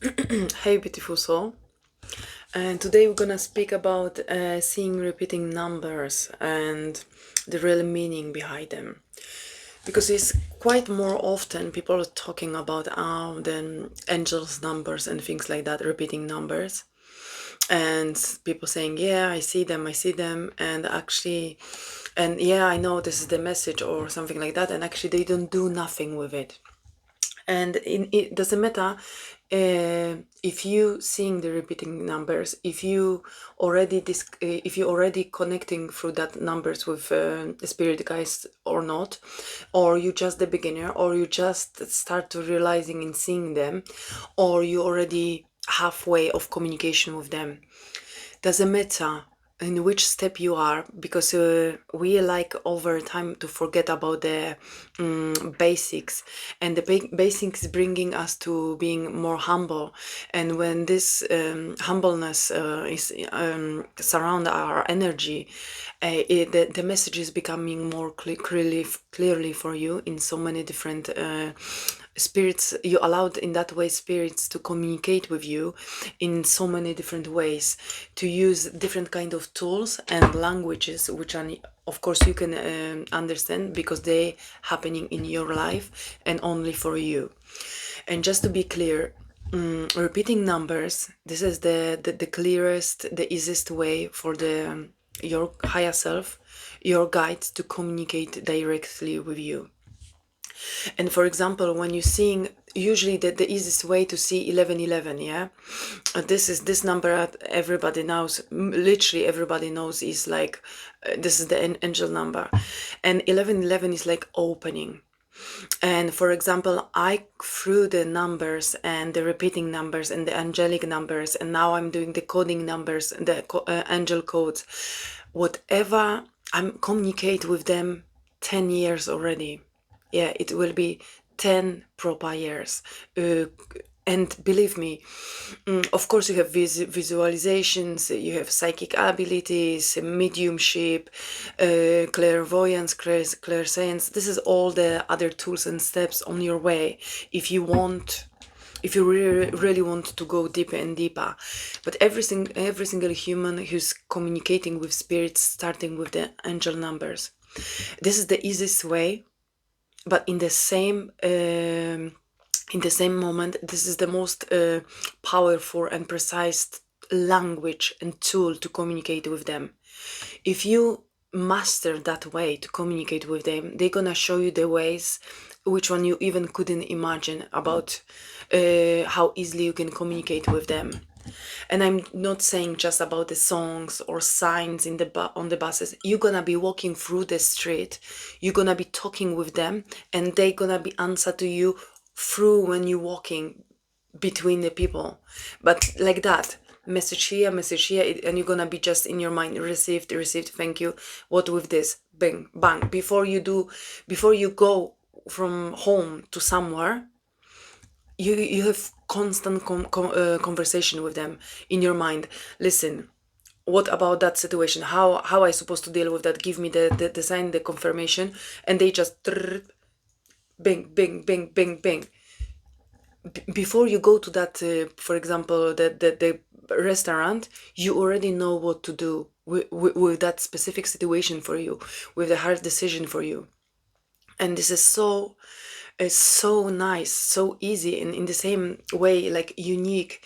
Hey, beautiful soul. And today we're gonna speak about seeing repeating numbers and the real meaning behind them. Because it's quite more often people are talking about the angels' numbers and things like that, repeating numbers. And people saying, yeah, I see them, and actually, and yeah, I know this is the message or something like that, and actually they don't do nothing with it. And it doesn't matter if you seeing the repeating numbers, if you already if you already connecting through that numbers with spirit guides or not, or you just the beginner, or you just start to realizing and seeing them, or you already halfway of communication with them. Doesn't matter in which step you are, because we like over time to forget about the basics, and the basics bringing us to being more humble. And when this humbleness is surround our energy, the message is becoming more clearly for you in so many different spirits. You allowed in that way spirits to communicate with you in so many different ways, to use different kind of tools and languages, which are of course you can understand because they happening in your life and only for you. And just to be clear, repeating numbers, this is the clearest, the easiest way for the your higher self, your guides, to communicate directly with you. And for example, when you seeing, usually the easiest way to see 1111, yeah, this is this number that everybody knows, literally everybody knows, is like this is the angel number, and 1111 is like opening. And for example, I threw the numbers and the repeating numbers and the angelic numbers, and now I'm doing the coding numbers, the angel codes, whatever. I'm communicate with them 10 years already. Yeah, it will be 10 proper years. And believe me, of course, you have visualizations, you have psychic abilities, mediumship, clairvoyance, clairscience. This is all the other tools and steps on your way if you want. If you really want to go deeper and deeper. But every single human who's communicating with spirits, starting with the angel numbers, this is the easiest way. But in the same moment, this is the most powerful and precise language and tool to communicate with them. If you master that way to communicate with them, they're gonna show you the ways which one you even couldn't imagine about, how easily you can communicate with them. And I'm not saying just about the songs or signs in the on the buses. You're gonna be walking through the street, you're gonna be talking with them, and they gonna be answer to you through when you're walking between the people. But like that, message here, and you're gonna be just in your mind, received, thank you. What with this? Bang, bang. Before you go from home to somewhere, you have constant conversation with them in your mind. Listen, what about that situation? How I supposed to deal with that? Give me the sign, the confirmation. And they just bing, bing, bing, bing, bing. Before you go to that, for example, the restaurant, you already know what to do with that specific situation for you, with the hard decision for you. And this is so nice, so easy, and in the same way, like unique.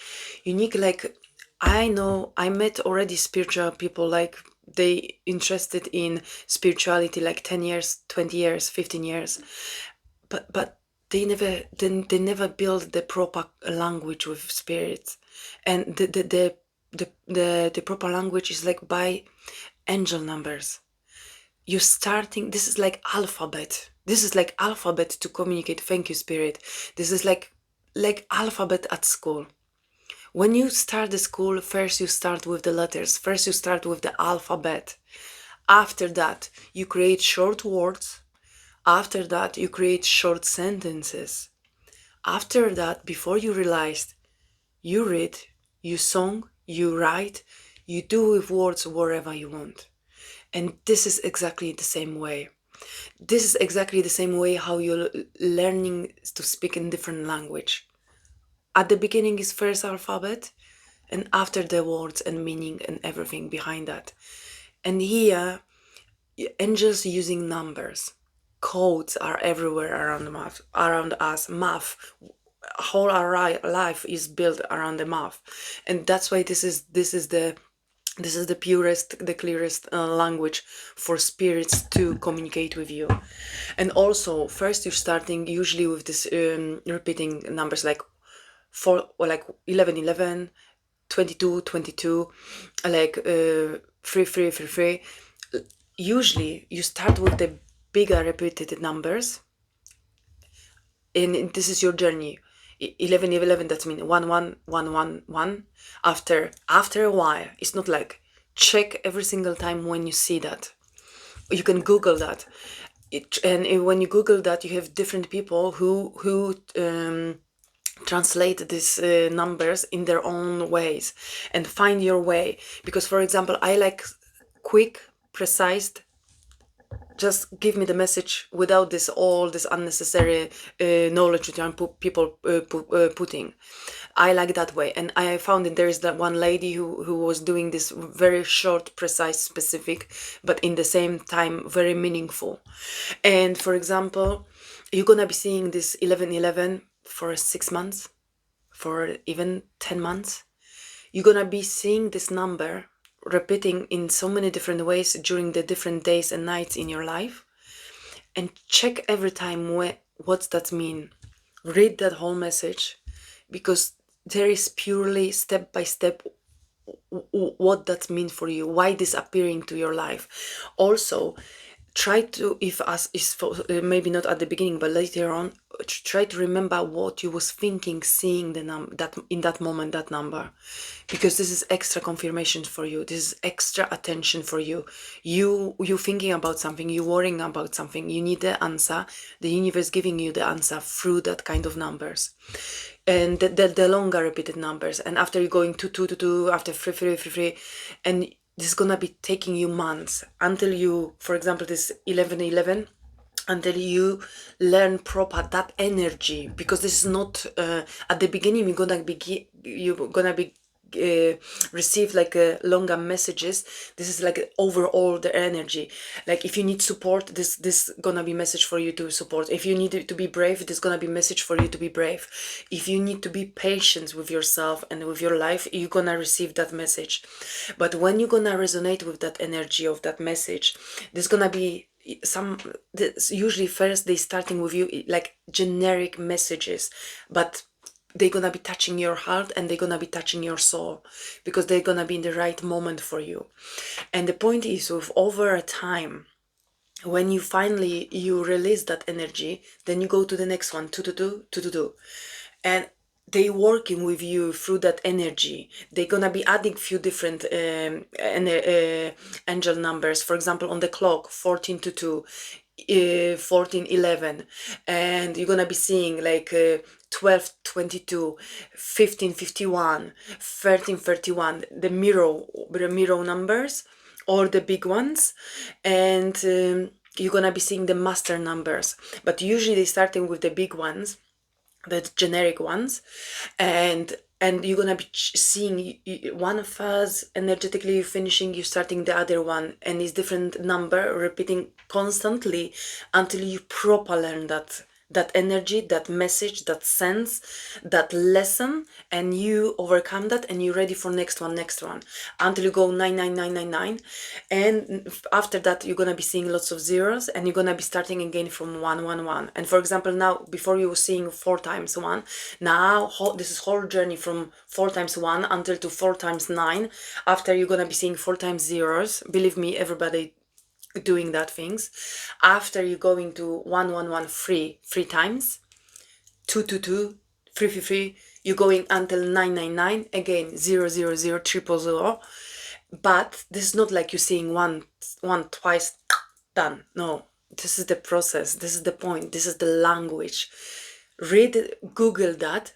Like, I know I met already spiritual people, like they interested in spirituality like 10 years, 20 years, 15 years, but they never build the proper language with spirits. And the proper language is like by angel numbers. You're starting, this is like alphabet, to communicate. Thank you, spirit. This is like alphabet at school. When you start the school, first you start with the letters, first you start with the alphabet. After that you create short words. After that you create short sentences. After that, before you realized, you read, you song, you write, you do with words wherever you want. And this is exactly the same way. This is exactly the same way how you're learning to speak in different language. at the beginning is first alphabet, and after the words and meaning and everything behind that. And here, angels using numbers, codes are everywhere around the math, around us. Math, whole our life is built around the math, and that's why this is the purest, the clearest language for spirits to communicate with you. And also, first you're starting usually with this repeating numbers like 4, or like 11, 11, 22, 22, like 3, 3, 3, 3. Usually you start with the bigger repeated numbers, and this is your journey. 11, 11, that means 1, 1, 1, 1, 1. After a while, it's not like check every single time when you see that. You can Google that. When you Google that, you have different people who translate these numbers in their own ways, and find your way. Because, for example, I like quick, precise, just give me the message without all this unnecessary knowledge that people putting. I like that way. And I found that there is that one lady who was doing this very short, precise, specific, but in the same time very meaningful. And for example, you're gonna be seeing this 1111 for 6 months, for even 10 months. You're gonna be seeing this number repeating in so many different ways during the different days and nights in your life. And check every time what's that mean. Read that whole message, because there is purely step by step what that means for you, why this appearing to your life. Also, try to, if as is maybe not at the beginning but later on, try to remember what you was thinking seeing the that in that moment, that number, because this is extra confirmation for you, this is extra attention for you. You thinking about something, you worrying about something, you need the answer, the universe giving you the answer through that kind of numbers. And the longer repeated numbers, and after you're going to 2 to 2, after 3 3 3 3, and this is gonna be taking you months until you, for example, this 11 11, until you learn proper that energy. Because this is not at the beginning you're gonna be receive like longer messages. This is like overall the energy. Like if you need support, this gonna be message for you to support. If you need to be brave, this gonna be message for you to be brave. If you need to be patient with yourself and with your life, you're gonna receive that message. But when you're gonna resonate with that energy of that message, there's gonna be usually first they starting with you like generic messages, but they're gonna be touching your heart and they're gonna be touching your soul, because they're gonna be in the right moment for you. And the point is, with over a time, when you finally you release that energy, then you go to the next one, 2 to 2, 2 to 2, and they working with you through that energy. They're gonna be adding few different angel numbers. For example, on the clock, 14 to 2, 14 11, and you're gonna be seeing like 12 22, 15 51, 13 31, the mirror numbers, or the big ones. And you're gonna be seeing the master numbers, but usually they starting with the big ones, the generic ones. And you're gonna be seeing one phase energetically, you finishing, you starting the other one, and it's different number repeating constantly until you properly learn that energy, that message, that sense, that lesson, and you overcome that, and you're ready for next one, until you go 99999. And after that you're gonna be seeing lots of zeros, and you're gonna be starting again from 111. And for example, now before you were seeing 4 times 1, now this is whole journey from 4 times 1 until to 4 times 9. After you're gonna be seeing 4 times zeros. Believe me, everybody doing that things. After you going to 1113 3 times, 222, 333, you're going until 999 again, 000 000. But this is not like you're seeing one twice, done. No, this is the process, this is the point, this is the language. Read, Google that,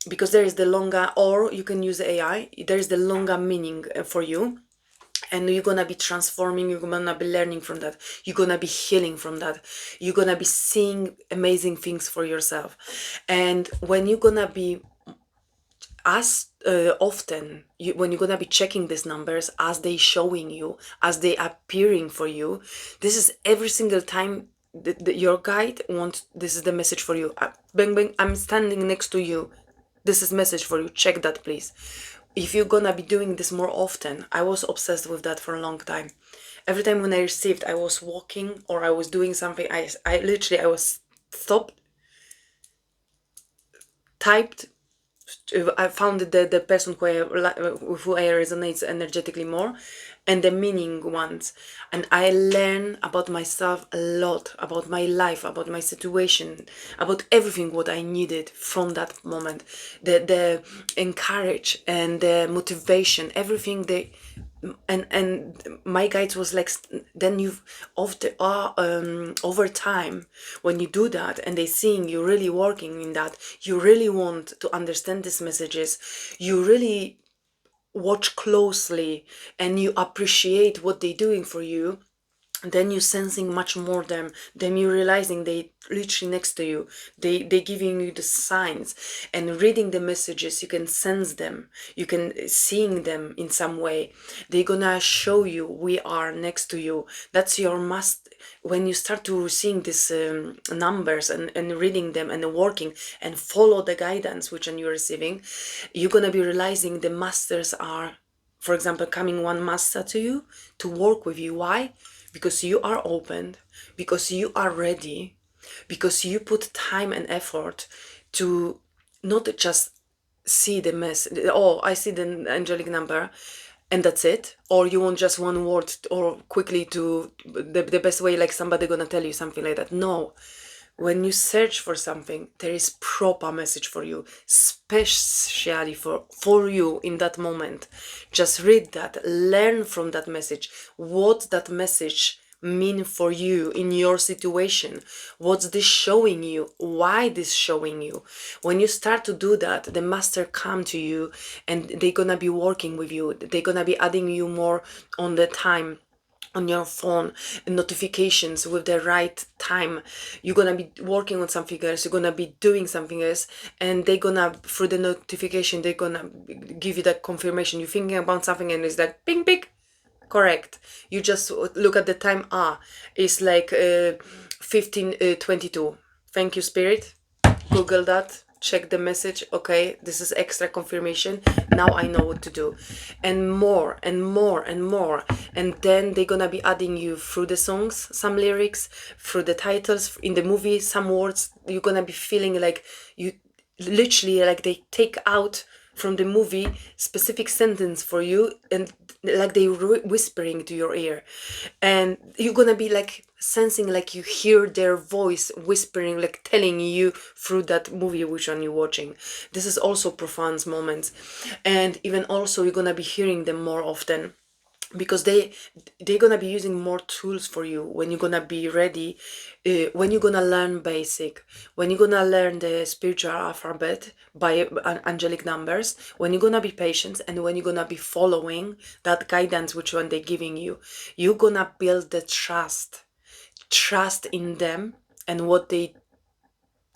because there is the longer, or you can use AI, there is the longer meaning for you. And you're gonna be transforming, you're gonna be learning from that, you're gonna be healing from that, you're gonna be seeing amazing things for yourself. And when you're gonna be as often when you're gonna be checking these numbers, as they showing you, as they appearing for you, this is every single time your guide wants, this is the message for you. Bang bang, I'm standing next to you, this is message for you, check that please. If you're gonna be doing this more often, I was obsessed with that for a long time. Every time when I received, I was walking or I was doing something, I literally, I was stopped, typed, I found the person with who I resonate energetically more, and the meaning ones. And I learn about myself a lot, about my life, about my situation, about everything what I needed from that moment. The encourage and the motivation, everything they, and my guides was like, then you over time, when you do that and they seeing you really working in that, you really want to understand these messages, you really watch closely and you appreciate what they're doing for you, then you sensing much more them, then you realizing they literally next to you, they giving you the signs, and reading the messages, you can sense them, you can seeing them in some way, they're gonna show you we are next to you. That's your must. When you start to seeing these numbers and reading them and working and follow the guidance which you're receiving, you're gonna be realizing the masters are, for example, coming one master to you to work with you. Why? Because you are open, because you are ready, because you put time and effort to not just see the mess, oh, I see the angelic number and that's it, or you want just one word or quickly to the best way, like somebody gonna tell you something like that. No, when you search for something, there is proper message for you, especially for you in that moment. Just read that, learn from that message, what that message mean for you in your situation, what's this showing you, why this showing you. When you start to do that, the master come to you and they're gonna be working with you, they're gonna be adding you more on the time on your phone, notifications with the right time. You're gonna be working on something else, you're gonna be doing something else, and they're gonna, through the notification, they're gonna give you that confirmation. You're thinking about something and it's like ping ping, correct. You just look at the time, it's like 15:22. Thank you, spirit. Google that, check the message. Okay, this is extra confirmation. Now I know what to do. And more and more and more. And then they're gonna be adding you through the songs, some lyrics, through the titles, in the movie, some words. You're gonna be feeling like you literally, like they take out from the movie specific sentence for you, and like they whispering to your ear, and you're gonna be like sensing like you hear their voice whispering, like telling you through that movie which one you're watching. This is also profound moments. And even also you're gonna be hearing them more often, because they're gonna be using more tools for you when you're gonna be ready, when you're gonna learn basic, when you're gonna learn the spiritual alphabet by angelic numbers, when you're gonna be patient, and when you're gonna be following that guidance which one they're giving you. You're gonna build the trust in them and what they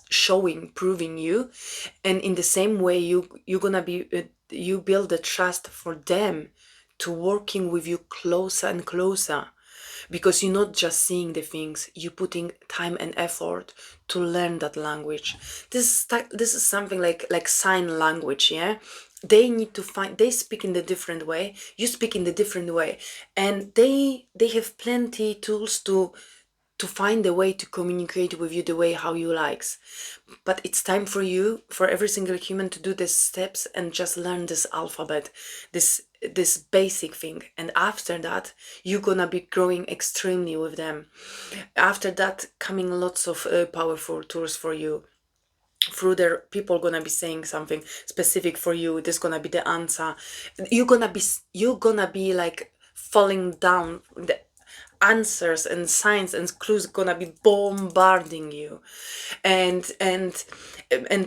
showing, proving you. And in the same way, you're gonna be you build the trust for them to working with you closer and closer, because you're not just seeing the things, you're putting time and effort to learn that language. This is something like sign language, yeah. They need to find, they speak in the different way, you speak in the different way, and they have plenty tools to find a way to communicate with you the way how you likes. But it's time for you, for every single human, to do these steps and just learn this alphabet, this basic thing. And after that, you're gonna be growing extremely with them. After that, coming lots of powerful tools for you. Through their people gonna be saying something specific for you, this gonna be the answer. You're gonna be like falling down, the answers and signs and clues gonna be bombarding you. And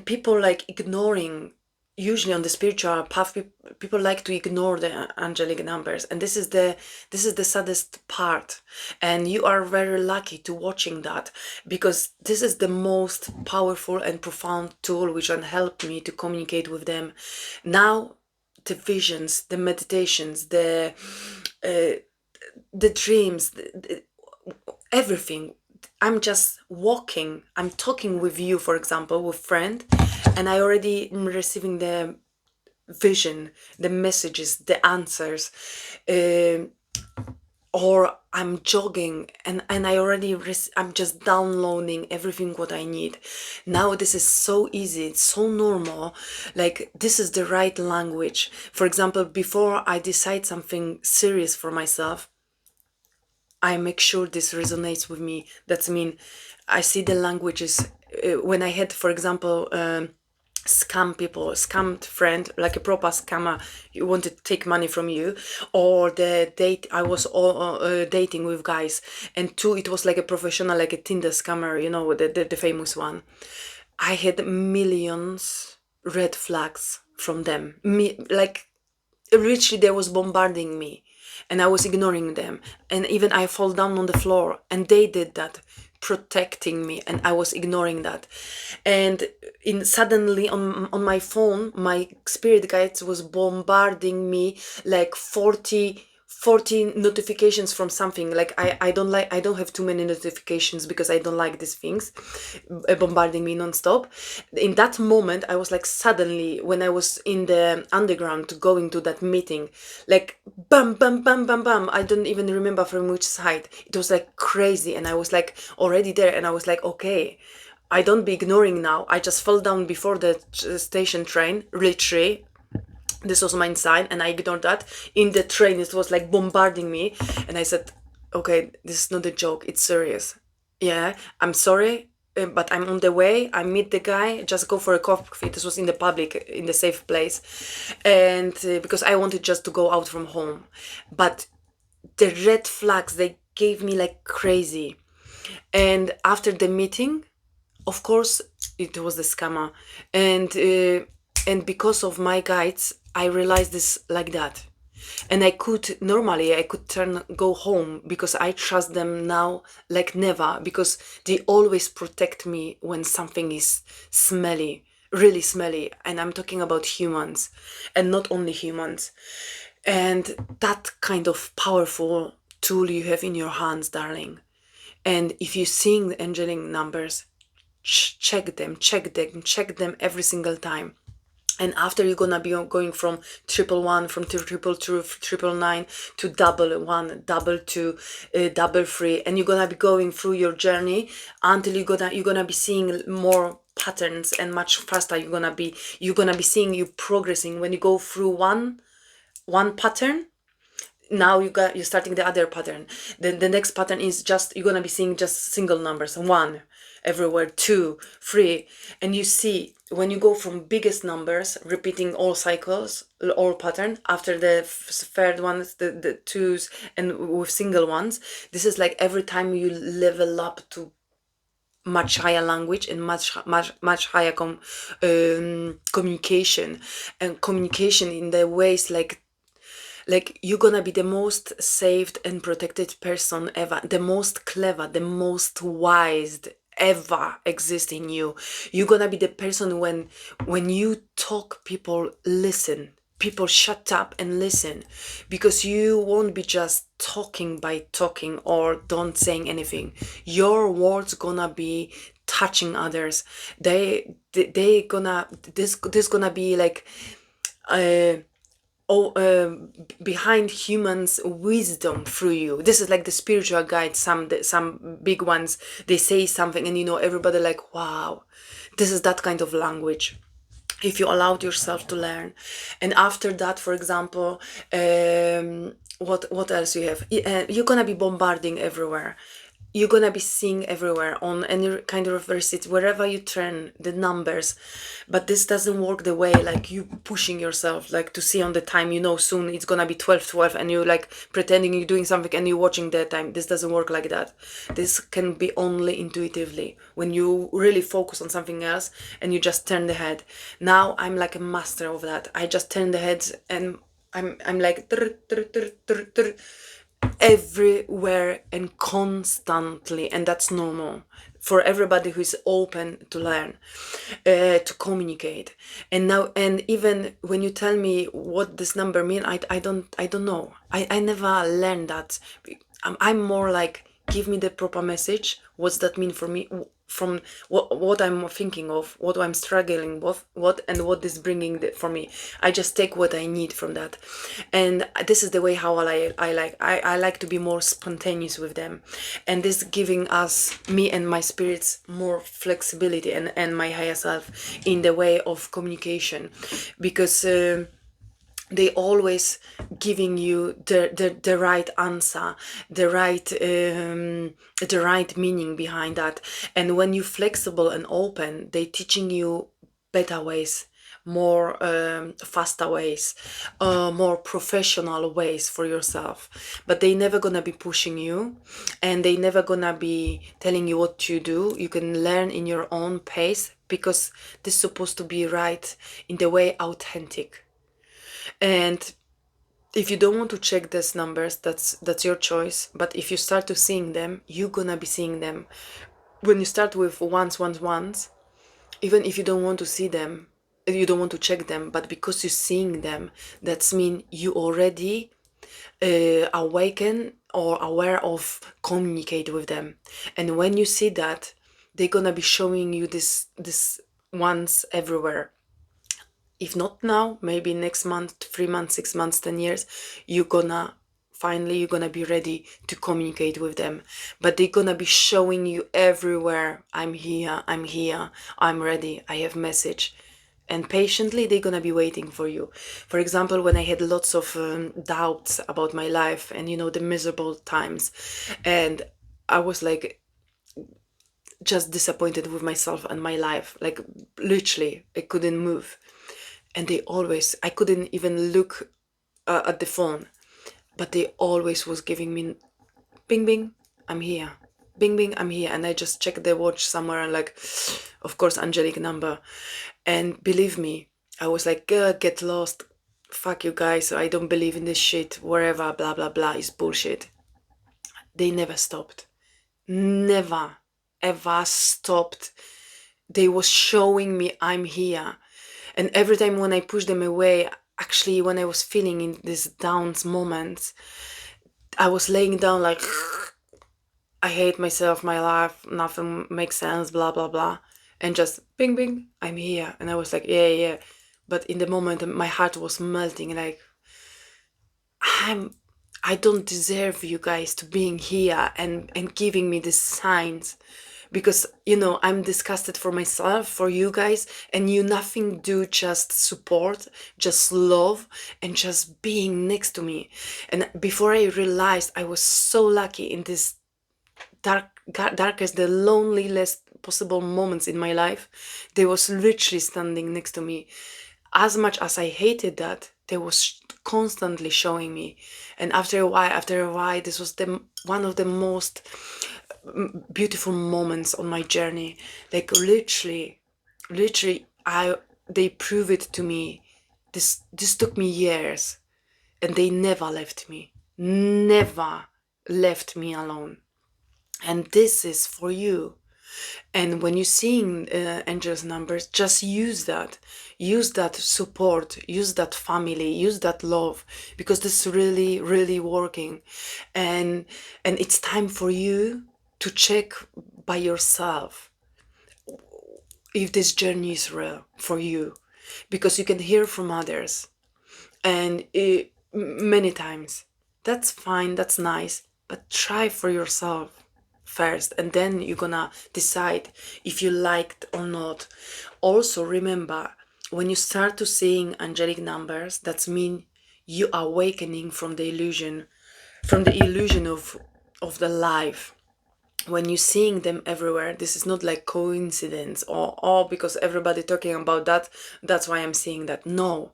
people like ignoring usually on the spiritual path, people like to ignore the angelic numbers, and this is the saddest part. And you are very lucky to watching that, because this is the most powerful and profound tool which can help me to communicate with them. Now the visions, the meditations, the dreams, everything. I'm just walking, I'm talking with you, for example, with friend, and I already am receiving the vision, the messages, the answers. Or I'm jogging, and I already I'm just downloading everything what I need. Now this is so easy, it's so normal. Like, this is the right language. For example, before I decide something serious for myself, I make sure this resonates with me. That's mean I see the languages. When I had, for example, scam people, scammed friend, like a proper scammer, you wanted to take money from you, or the date I was dating with guys, and two, it was like a professional, like a Tinder scammer, you know, the famous one. I had millions red flags from them. Like, literally they was bombarding me, and I was ignoring them, and even I fall down on the floor, and they did that, protecting me, and I was ignoring that. And in suddenly on my phone, my spirit guides was bombarding me like 40 notifications from something. Like, I don't have too many notifications, because I don't like these things bombarding me non-stop. In that moment, I was like, suddenly, when I was in the underground going to that meeting, like, bam bam bam bam bam, I don't even remember from which side. It was like crazy, and I was like already there, and I was like, okay, I don't be ignoring now. I just fell down before the station train, literally. This was my sign, and I ignored that. In the train, it was like bombarding me, and I said, okay, this is not a joke, it's serious. Yeah, I'm sorry, but I'm on the way. I meet the guy, just go for a coffee. This was in the public, in the safe place. And because I wanted just to go out from home. But the red flags, they gave me like crazy. And after the meeting, of course, it was the scammer. And because of my guides, I realized this like that. And I could normally, I could go home, because I trust them now like never, because they always protect me when something is smelly, really smelly. And I'm talking about humans, and not only humans. And that kind of powerful tool you have in your hands, darling. And if you're seeing the angelic numbers, check them, check them every single time. And after, you're gonna be going from 111, from 222, 999 to 111, 222, 333, and you're gonna be going through your journey until you're gonna be seeing more patterns, and much faster you're gonna be seeing you progressing. When you go through one pattern, now you're starting the other pattern. Then the next pattern is just, you're gonna be seeing just single numbers, one everywhere, two, three. And you see, when you go from biggest numbers, repeating all cycles, all pattern, after the third ones, the twos, and with single ones, this is like every time you level up to much higher language, and much higher communication, and communication in the ways like you're gonna be the most saved and protected person ever, the most clever, the most wise ever exist in you. You're gonna be the person, when you talk, people listen, people shut up and listen, because you won't be just talking by talking, or don't saying anything. Your words gonna be touching others. They gonna, this gonna be like behind humans' wisdom through you. This is like the spiritual guide. Some big ones, they say something, and everybody like, wow, this is that kind of language, if you allowed yourself to learn. And after that, for example, what else you have? You're gonna be bombarding everywhere. you're gonna be seeing everywhere on any kind of receipt, wherever you turn the numbers. But this doesn't work the way like you pushing yourself like to see on the time, you know, soon it's gonna be 12:12, and you like pretending you're doing something and you're watching that time. This doesn't work like that. This can be only intuitively when you really focus on something else and you just turn the head. Now I'm like a master of that. I just turn the heads and I'm like everywhere and constantly, and that's normal for everybody who is open to learn, to communicate. And now, and even when you tell me what this number mean, I don't know. I never learned that. I'm more like, give me the proper message. What's that mean for me? From what I'm thinking of, what I'm struggling with, what is bringing for me. I just take what I need from that, and this is the way how I like to be more spontaneous with them, and this giving us, me and my spirits, more flexibility, and my higher self in the way of communication, because they always giving you the right answer, the right meaning behind that. And when you're flexible and open, they teaching you better ways, more faster ways, more professional ways for yourself. But they never gonna be pushing you, and they never gonna be telling you what to do. You can learn in your own pace, because this is supposed to be right in the way authentic. And if you don't want to check these numbers, that's your choice. But if you start to seeing them, you're gonna be seeing them. When you start with ones, even if you don't want to see them, you don't want to check them, but because you're seeing them, that's mean you already awaken or aware of communicate with them. And when you see that, they're gonna be showing you this ones everywhere. If not now, maybe next month, 3 months, 6 months, 10 years, you're gonna be ready to communicate with them. But they're gonna be showing you everywhere, I'm here, I'm ready, I have message. And patiently they're gonna be waiting for you. For example, when I had lots of doubts about my life, and the miserable times, and I was like just disappointed with myself and my life, like literally I couldn't move. And I couldn't even look at the phone, but they always was giving me bing bing, I'm here, bing bing, I'm here. And I just checked the watch somewhere, and like, of course, angelic number. And believe me, I was like, get lost, fuck you guys, I don't believe in this shit, wherever, blah blah blah, is bullshit. They never stopped, never ever stopped. They was showing me I'm here. And every time when I pushed them away, actually when I was feeling in these downs moments, I was laying down like, I hate myself, my life, nothing makes sense, blah blah blah, and just bing bing, I'm here. And I was like, yeah, yeah. But in the moment my heart was melting, like, I'm I don't deserve you guys to being here and giving me these signs, because I'm disgusted for myself, for you guys, and you nothing do, just support, just love, and just being next to me. And before I realized, I was so lucky in this darkest, the loneliest possible moments in my life, they was literally standing next to me. As much as I hated that, they was constantly showing me. And after a while, this was one of the most beautiful moments on my journey. Like literally, they prove it to me. This took me years, and they never left me. Never left me alone. And this is for you. And when you're seeing angels numbers, just use that support, use that family, use that love, because this is really, really working. And it's time for you to check by yourself if this journey is real for you, because you can hear from others, and many times that's fine, that's nice, but try for yourself first, and then you're gonna decide if you liked or not. Also remember, when you start to seeing angelic numbers, that's mean you are awakening from the illusion of the life. when you're seeing them everywhere, this is not like coincidence or oh, because everybody talking about that, that's why I'm seeing that. No,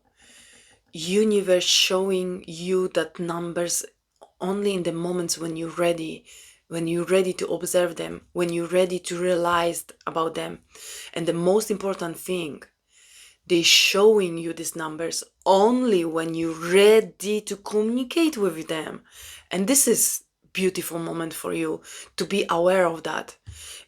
universe showing you that numbers only in the moments when you're ready to observe them, when you're ready to realize about them. And the most important thing, they showing you these numbers only when you're ready to communicate with them. And this is beautiful moment for you to be aware of that,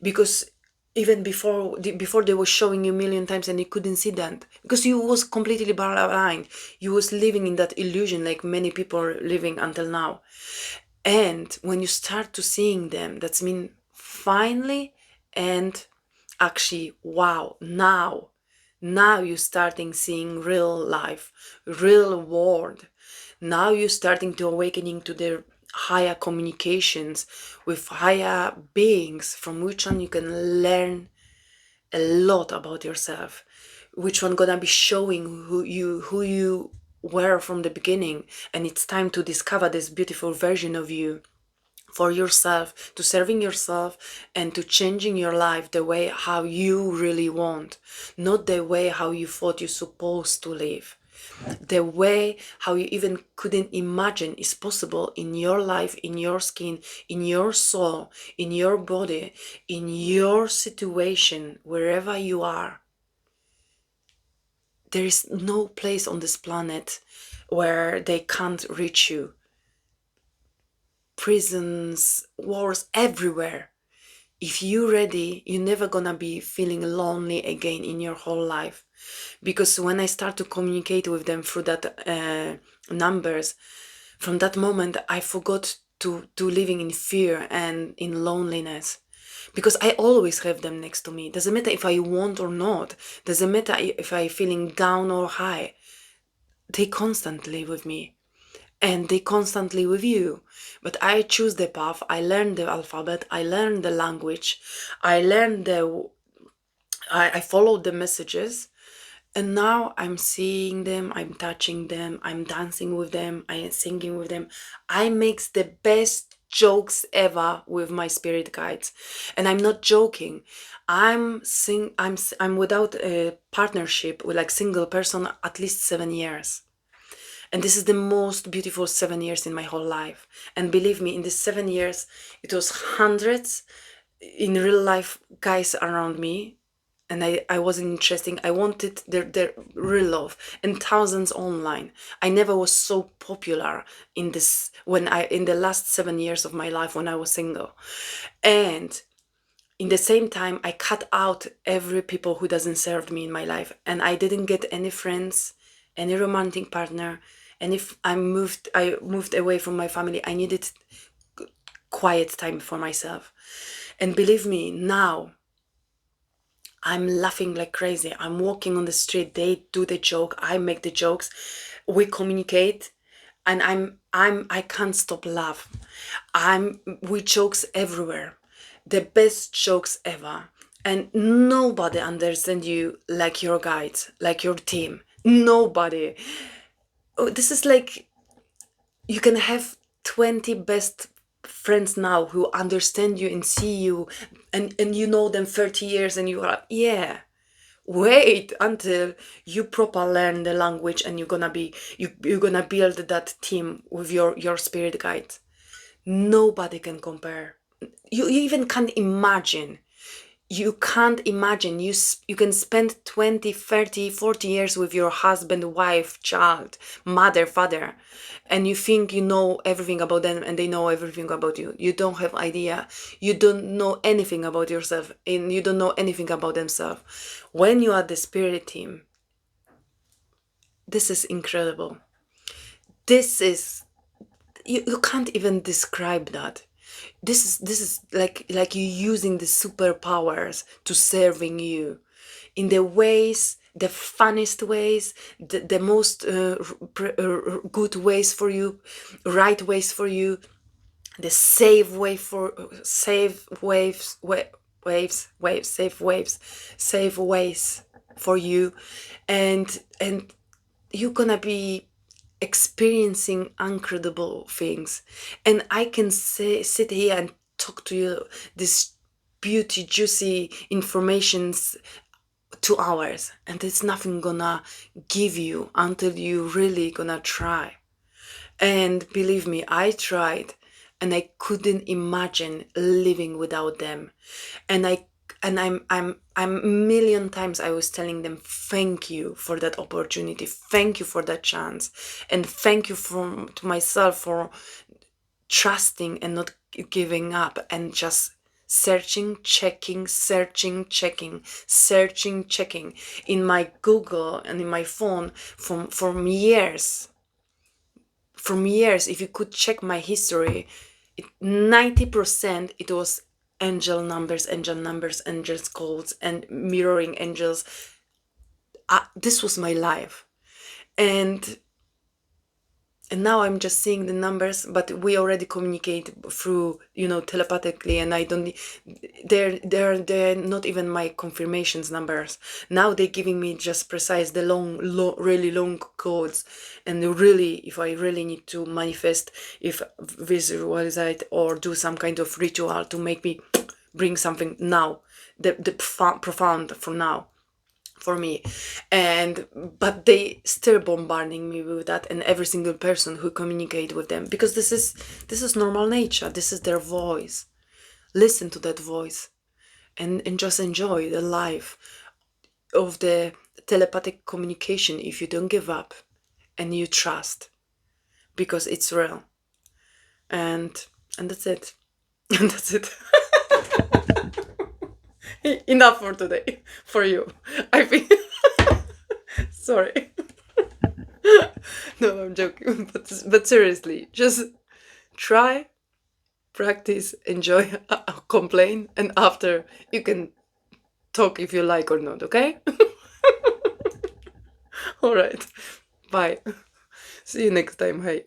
because even before they were showing you a million times and you couldn't see that because you was completely blind. You was living in that illusion like many people are living until now. And when you start to seeing them, that's mean finally, and actually, wow, now you're starting seeing real life, real world. Now you're starting to awakening to the higher communications with higher beings from which one you can learn a lot about yourself, which one gonna be showing who you were from the beginning. And it's time to discover this beautiful version of you for yourself, to serving yourself and to changing your life the way how you really want, not the way how you thought you're supposed to live, the way how you even couldn't imagine is possible in your life, in your skin, in your soul, in your body, in your situation, wherever you are. There is no place on this planet where they can't reach you. Prisons, wars, everywhere. If you're ready, you're never gonna be feeling lonely again in your whole life. Because when I start to communicate with them through that numbers, from that moment I forgot to living in fear and in loneliness. Because I always have them next to me. Doesn't matter if I want or not. Doesn't matter if I feeling down or high. They constantly with me. And they constantly with you. But I choose the path. I learn the alphabet. I learn the language. I learn I follow the messages. And now I'm seeing them, I'm touching them, I'm dancing with them, I'm singing with them. I make the best jokes ever with my spirit guides. And I'm not joking. I'm without a partnership with like single person at least 7 years. And this is the most beautiful 7 years in my whole life. And believe me, in these 7 years, it was hundreds in real life guys around me. And I wasn't interesting. I wanted their real love, and thousands online. I never was so popular in this in the last 7 years of my life when I was single. And in the same time, I cut out every people who doesn't serve me in my life, and I didn't get any friends, any romantic partner. And if I moved away from my family. I needed quiet time for myself. And believe me, now I'm laughing like crazy. I'm walking on the street. They do the joke. I make the jokes. We communicate, and I can't stop laugh. We jokes everywhere, the best jokes ever, and nobody understands you like your guides, like your team. Nobody. Oh, this is like you can have 20 best friends now who understand you and see you, and you know them 30 years, and you are yeah. Wait until you proper learn the language, and you're gonna build that team with your spirit guide. Nobody can compare. You even can't imagine. You can't imagine. You can spend 20, 30, 40 years with your husband, wife, child, mother, father, and you think you know everything about them and they know everything about you. You don't have idea. You don't know anything about yourself, and you don't know anything about themselves. When you are the spirit team, this is incredible. This is you can't even describe that. This is like you using the superpowers to serving you in the ways, the funniest ways, the most good ways for you, right ways for you, the safe waves safe ways for you. And you're gonna be experiencing incredible things. And I can sit here and talk to you this beauty, juicy informations 2 hours, and it's nothing gonna give you until you really gonna try. And believe me, I tried, and I couldn't imagine living without them. And I'm million times I was telling them, thank you for that opportunity, thank you for that chance, and thank you to myself for trusting and not giving up, and just searching, checking, searching, checking, searching, checking in my Google and in my phone from years. From years, if you could check my history, 90% it was angel numbers, angels codes, and mirroring angels. This was my life. And now I'm just seeing the numbers, but we already communicate through, telepathically, and I don't. They're not even my confirmations numbers. Now they're giving me just precise the really long codes, and really, if I really need to manifest, if visualize it or do some kind of ritual to make me bring something now, the profound for now, for me. But they still bombarding me with that, and every single person who communicate with them, because this is normal nature, this is their voice. Listen to that voice, and just enjoy the life of the telepathic communication if you don't give up and you trust, because it's real. And that's it. And that's it. Enough for today, for you, I think. Sorry. No, I'm joking. But seriously, just try, practice, enjoy, complain, and after you can talk if you like or not, okay? All right. Bye. See you next time. Hey.